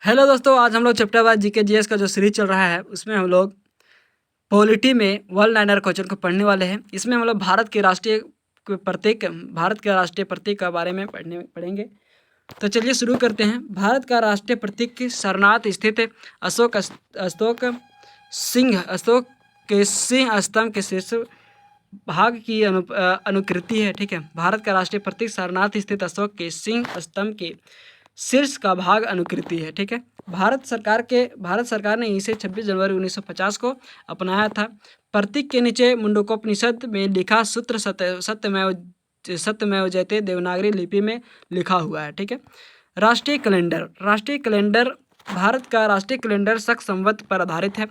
Hello दोस्तों, आज हम लोग चैप्टर वाइज जीके जीएस का जो सीरीज चल रहा है उसमें हम लोग पॉलिटी में वर्ल्ड लाइनर क्वेश्चन को पढ़ने वाले हैं। इसमें हम लोग भारत के राष्ट्रीय प्रतीक के बारे में पढ़ेंगे। तो चलिए शुरू करते हैं। भारत का राष्ट्रीय प्रतीक सारनाथ स्थित अशोक के सिंह स्तंभ के शीर्ष भाग की अनुकृति है। ठीक है, भारत का राष्ट्रीय प्रतीक सारनाथ स्थित अशोक के सिंह स्तंभ के शीर्ष का भाग अनुकृति है। ठीक है, भारत सरकार ने इसे 26 जनवरी 1950 को अपनाया था। प्रतीक के नीचे मुंडकोपनिषद में लिखा सूत्र सत्यमेव जयते देवनागरी लिपि में लिखा हुआ है। ठीक है, राष्ट्रीय कैलेंडर भारत का राष्ट्रीय कैलेंडर शक संवत पर आधारित है।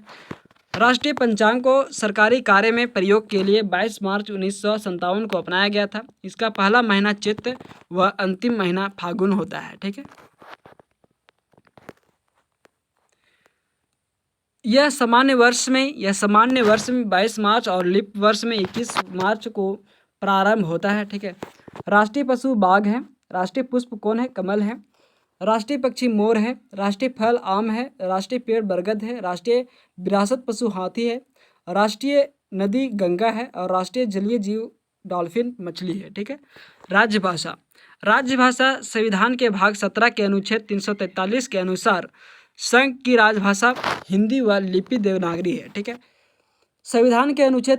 राष्ट्रीय पंचांग को सरकारी कार्य में प्रयोग के लिए 22 मार्च 1957 को अपनाया गया था। इसका पहला महीना चैत्र व अंतिम महीना फागुन होता है। ठीक है, यह सामान्य वर्ष में 22 मार्च और लीप वर्ष में 21 मार्च को प्रारंभ होता है। ठीक है, राष्ट्रीय पशु बाघ है। राष्ट्रीय पुष्प कौन है? कमल है। राष्ट्रीय पक्षी मोर है। राष्ट्रीय फल आम है। राष्ट्रीय पेड़ बरगद है। राष्ट्रीय विरासत पशु हाथी है। राष्ट्रीय नदी गंगा है। और राष्ट्रीय जलीय जीव डॉल्फिन मछली है। ठीक है, राज्यभाषा संविधान के भाग 17 के अनुच्छेद 343 के अनुसार संघ की राजभाषा हिंदी व लिपि देवनागरी है। ठीक है, संविधान के अनुच्छेद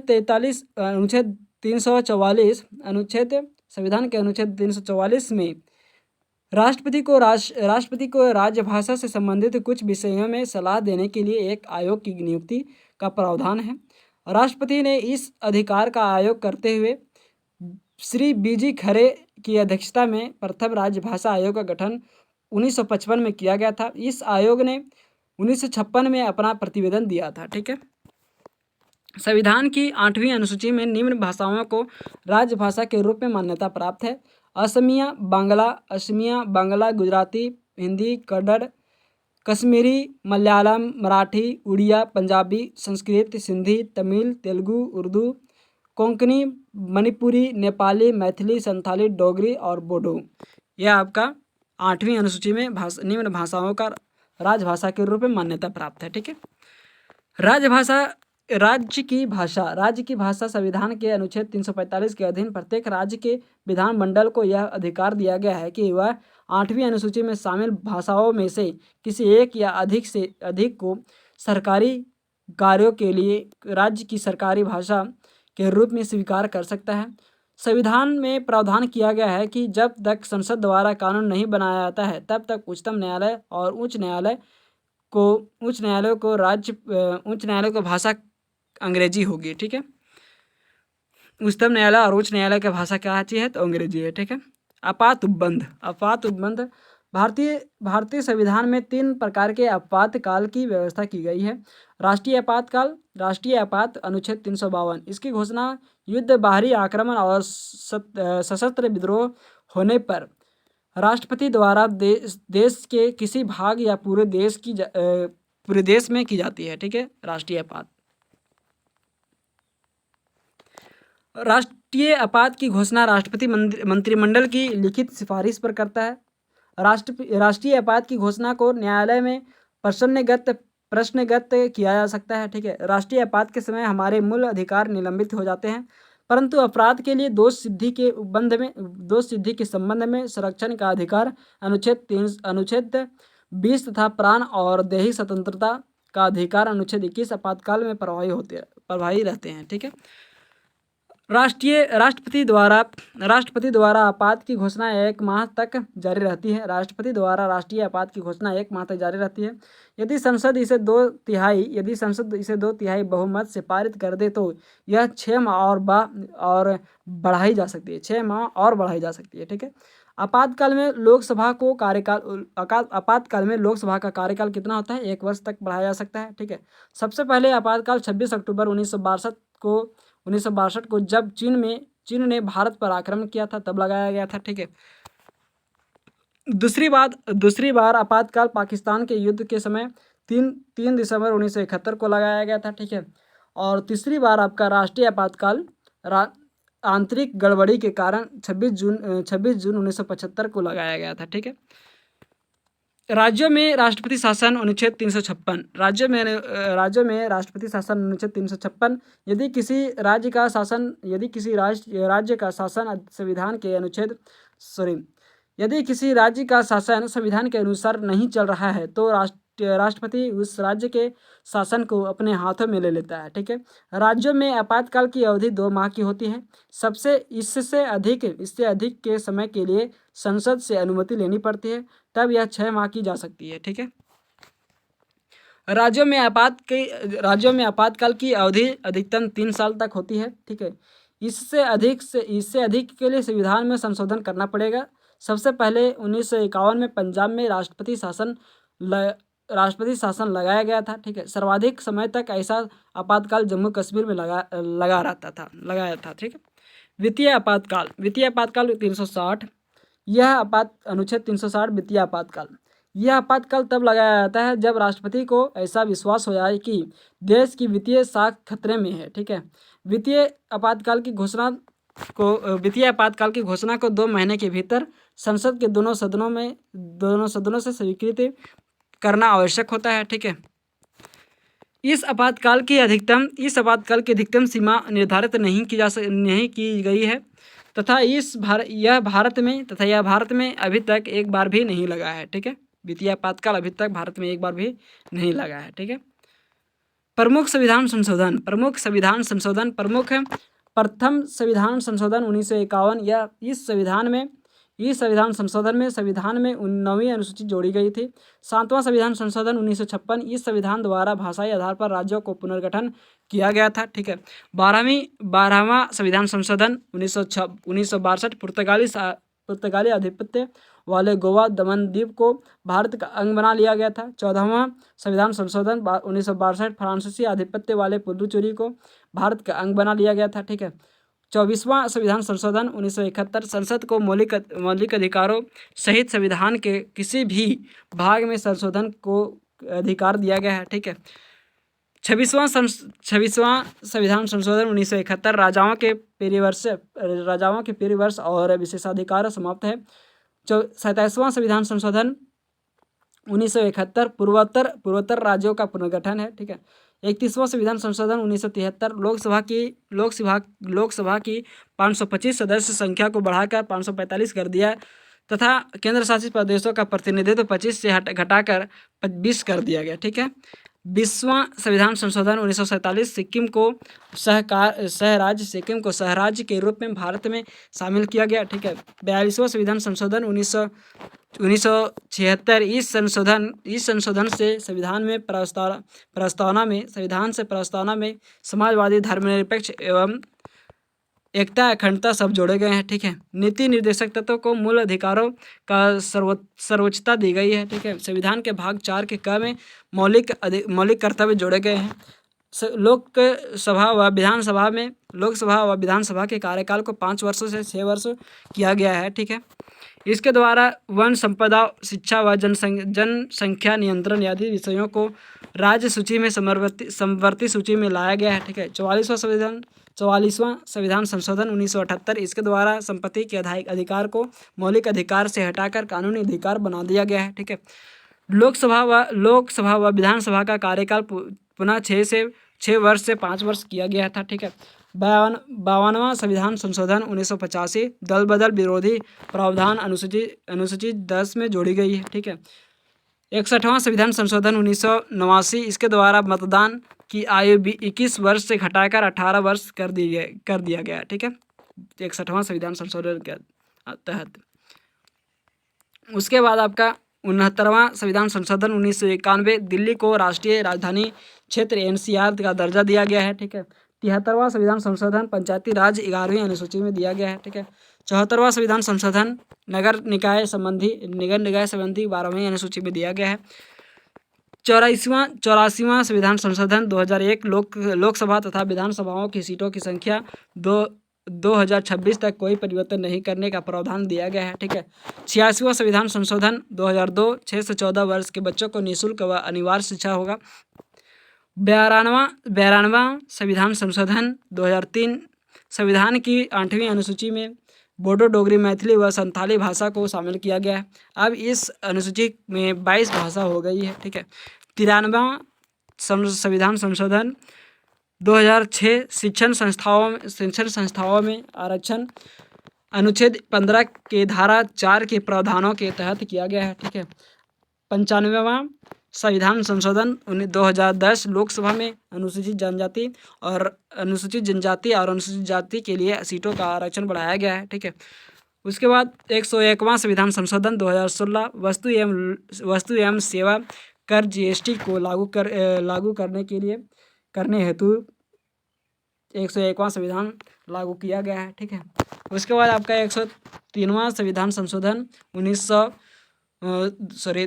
344 में राष्ट्रपति को राजभाषा से संबंधित कुछ विषयों में सलाह देने के लिए एक आयोग की नियुक्ति का प्रावधान है। राष्ट्रपति ने इस अधिकार का आयोग करते हुए श्री बीजी खरे की अध्यक्षता में प्रथम राजभाषा आयोग का गठन 1955 में किया गया था। इस आयोग ने 1956 में अपना प्रतिवेदन दिया था। ठीक है, संविधान की 8वीं अनुसूची में निम्न भाषाओं को राजभाषा के रूप में मान्यता प्राप्त है: असमिया बांग्ला, गुजराती, हिंदी, कन्नड़, कश्मीरी, मलयालम, मराठी, उड़िया, पंजाबी, संस्कृत, सिंधी, तमिल, तेलुगु, उर्दू, कोंकणी, मणिपुरी, नेपाली, मैथिली, संथाली, डोगरी और बोडो। यह आपका 8वीं अनुसूची में निम्न भाषाओं का राजभाषा के रूप में मान्यता प्राप्त है। ठीक है, राज्य की भाषा संविधान के अनुच्छेद 345 के अधीन प्रत्येक राज्य के विधानमंडल को यह अधिकार दिया गया है कि वह 8वीं अनुसूची में शामिल भाषाओं में से किसी एक या अधिक से अधिक को सरकारी कार्यों के लिए राज्य की सरकारी भाषा के रूप में स्वीकार कर सकता है। संविधान में प्रावधान किया गया है कि जब तक संसद द्वारा कानून नहीं बनाया जाता है तब तक उच्च न्यायालय को भाषा अंग्रेजी होगी। ठीक है, उच्चतम न्यायालय और उच्च न्यायालय की भाषा क्या आती है? तो अंग्रेजी है। ठीक है, आपात उपबंध भारतीय संविधान में 3 प्रकार के आपातकाल की व्यवस्था की गई है। राष्ट्रीय आपात अनुच्छेद 352, इसकी घोषणा युद्ध, बाहरी आक्रमण और सशस्त्र विद्रोह होने पर राष्ट्रपति द्वारा देश के किसी भाग या पूरे देश में की जाती है। ठीक है, राष्ट्रीय आपात की घोषणा राष्ट्रपति मंत्रिमंडल की लिखित सिफारिश पर करता है। राष्ट्रीय आपात की घोषणा को न्यायालय में प्रश्नगत किया जा सकता है। ठीक है, राष्ट्रीय आपात के समय हमारे मूल अधिकार निलंबित हो जाते हैं, परंतु अपराध के लिए दोष सिद्धि के संबंध में संरक्षण का अधिकार अनुच्छेद 20 तथा प्राण और दैहिक स्वतंत्रता का अधिकार अनुच्छेद 21 आपातकाल में प्रभावी रहते हैं। ठीक है, राष्ट्रपति द्वारा आपात की घोषणा 1 माह तक जारी रहती है। राष्ट्रपति द्वारा राष्ट्रीय आपात की घोषणा 1 माह तक जारी रहती है। यदि संसद इसे 2/3 बहुमत से पारित कर दे तो यह 6 माह और बढ़ाई जा सकती है। 6 माह और बढ़ाई जा सकती है। ठीक है, आपातकाल में लोकसभा का कार्यकाल कितना होता है? 1 वर्ष तक बढ़ाया जा सकता है। ठीक है, सबसे पहले आपातकाल 26 अक्टूबर 1962 को जब चीन ने भारत पर आक्रमण किया था तब लगाया गया था। ठीक है, दूसरी बार आपातकाल पाकिस्तान के युद्ध के समय 3 दिसंबर 1971 को लगाया गया था। ठीक है, और तीसरी बार आपका राष्ट्रीय आपातकाल आंतरिक गड़बड़ी के कारण 26 जून 1975 को लगाया गया था। ठीक है, राज्यों में राष्ट्रपति शासन अनुच्छेद 356। राज्यों में राष्ट्रपति शासन अनुच्छेद 356। यदि किसी राज्य का शासन संविधान के अनुच्छेद यदि किसी राज्य का शासन संविधान के अनुसार नहीं चल रहा है तो राष्ट्रपति उस राज्य के शासन को अपने हाथों में ले लेता है। ठीक है। राज्यों में आपातकाल की अवधि 2 माह की होती है। इससे अधिक के समय के लिए संसद से अनुमति लेनी पड़ती है, तब यह 6 माह की जा सकती है। ठीक है। राज्यों में आपातकाल की अवधि अधिकतम 3 साल तक होती है। ठीक है। इससे अधिक के लिए संविधान में संशोधन करना पड़ेगा। सबसे पहले 1951 में पंजाब में राष्ट्रपति शासन लगाया गया था। ठीक है। सर्वाधिक समय तक ऐसा आपातकाल जम्मू कश्मीर में लगाया था। ठीक है। वित्तीय आपातकाल 360। यह अनुच्छेद 360 वित्तीय आपातकाल। यह आपातकाल तब लगाया जाता है जब राष्ट्रपति को ऐसा विश्वास हो जाए कि देश की वित्तीय साख खतरे में है। ठीक है। वित्तीय आपातकाल की घोषणा को 2 महीने के भीतर संसद के दोनों सदनों से स्वीकृति करना आवश्यक होता है। ठीक है। इस आपातकाल की अधिकतम सीमा निर्धारित नहीं की गई है तथा यह भारत में अभी तक एक बार भी नहीं लगा है। ठीक है। वित्तीय आपातकाल अभी तक भारत में एक बार भी नहीं लगा है। ठीक है। प्रमुख संविधान संशोधन प्रथम संविधान संशोधन 1951। इस संविधान संशोधन में 9वीं अनुसूची जोड़ी गई थी। 7वां संविधान संशोधन 1956। इस संविधान द्वारा भाषाई आधार पर राज्यों को पुनर्गठन किया गया था। ठीक है। 12वां संविधान संशोधन 1962। पुर्तगाली आधिपत्य वाले गोवा दमन द्वीप को भारत का अंग बना लिया गया था। 14वां संविधान संशोधन 1962। फ्रांसीसी आधिपत्य वाले पुडुचेरी को भारत का अंग बना लिया गया था। ठीक है। 24वां संविधान संशोधन 1971। संसद को मौलिक अधिकारों सहित संविधान के किसी भी भाग में संशोधन को अधिकार दिया गया है। ठीक है। 26वां संविधान संशोधन 1971। राजाओं के परिवर्ष और विशेषाधिकार समाप्त है। 27वां संविधान संशोधन 1971। पूर्वोत्तर राज्यों का पुनर्गठन है। ठीक है। 31वां संविधान संशोधन 1973। लोकसभा की 525 सदस्य संख्या को बढ़ाकर 545 कर दिया तथा केंद्र शासित प्रदेशों का प्रतिनिधित्व 25 से घटाकर 20 कर दिया गया। ठीक है। 20वां संविधान संशोधन 1947। सिक्किम को सहराज्य के रूप में भारत में शामिल किया गया। ठीक है। 42वां संविधान संशोधन 1976। इस संशोधन से संविधान से प्रस्तावना में समाजवादी, धर्मनिरपेक्ष एवं एकता, अखंडता सब जोड़े गए हैं। ठीक है। नीति निर्देशक तत्वों को मूल अधिकारों का सर्वोच्चता दी गई है। ठीक है। संविधान के भाग 4 के क में मौलिक कर्तव्य जोड़े गए हैं। लोकसभा व विधानसभा के कार्यकाल को 5 वर्षों से 6 वर्ष किया गया है। ठीक है। इसके द्वारा वन संपदा, शिक्षा व जनसंख्या नियंत्रण आदि विषयों को राज्य सूची में समवर्ती सूची में लाया गया है। ठीक है। 44वां संविधान संशोधन 1978। इसके द्वारा संपत्ति के अधिकार को मौलिक अधिकार से हटाकर कानूनी अधिकार बना दिया गया है। ठीक है। लोकसभा व विधानसभा का कार्यकाल पुनः 6 वर्ष से 5 वर्ष किया गया था। ठीक है। 52वां संविधान संशोधन 1985। दल बदल विरोधी प्रावधान अनुसूची 10 में जोड़ी गई है। ठीक है। 61वां संविधान संशोधन 1989। इसके द्वारा मतदान की आयु 21 वर्ष से घटाकर 18 वर्ष कर दिया गया। ठीक है। 61वां संविधान संशोधन के तहत। उसके बाद आपका 69वां संविधान संशोधन 1991। दिल्ली को राष्ट्रीय राजधानी क्षेत्र NCR का दर्जा दिया गया है। ठीक है। 73वां संविधान संशोधन पंचायती राज 11वीं अनुसूची में दिया गया है। ठीक है। 74वां संविधान संशोधन नगर निकाय संबंधी 12वीं अनुसूची में दिया गया है। 84वां संविधान संशोधन 2001। लोकसभा तथा विधानसभाओं की सीटों की संख्या 2026 तक कोई परिवर्तन नहीं करने का प्रावधान दिया गया है। ठीक है। 86वां संविधान संशोधन 2002। 6 से 14 वर्ष के बच्चों को निःशुल्क व अनिवार्य शिक्षा होगा। 92वां संविधान संशोधन 2003। संविधान की 8वीं अनुसूची में बोडो, डोगरी, मैथिली व संथाली भाषा को शामिल किया गया है। अब इस अनुसूची में 22 भाषा हो गई है, ठीक है। 93वां संविधान संशोधन 2006 शिक्षण संस्थाओं में आरक्षण अनुच्छेद 15 के धारा 4 के प्रावधानों के तहत किया गया है, ठीक है। 95वां संविधान संशोधन 2010 लोकसभा में अनुसूचित जनजाति और अनुसूचित जाति के लिए सीटों का आरक्षण बढ़ाया गया है, ठीक है। उसके बाद 101वां संविधान संशोधन 2016 वस्तु एवं सेवा कर GST को लागू करने हेतु 101वां संविधान लागू किया गया है, ठीक है। उसके बाद आपका 103वां संविधान संशोधन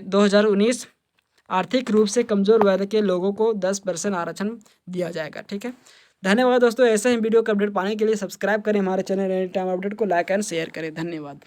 2019 आर्थिक रूप से कमजोर वर्ग के लोगों को 10% आरक्षण दिया जाएगा, ठीक है। धन्यवाद दोस्तों। ऐसे ही वीडियो का अपडेट पाने के लिए सब्सक्राइब करें हमारे चैनल एनी टाइम अपडेट को, लाइक एंड शेयर करें। धन्यवाद।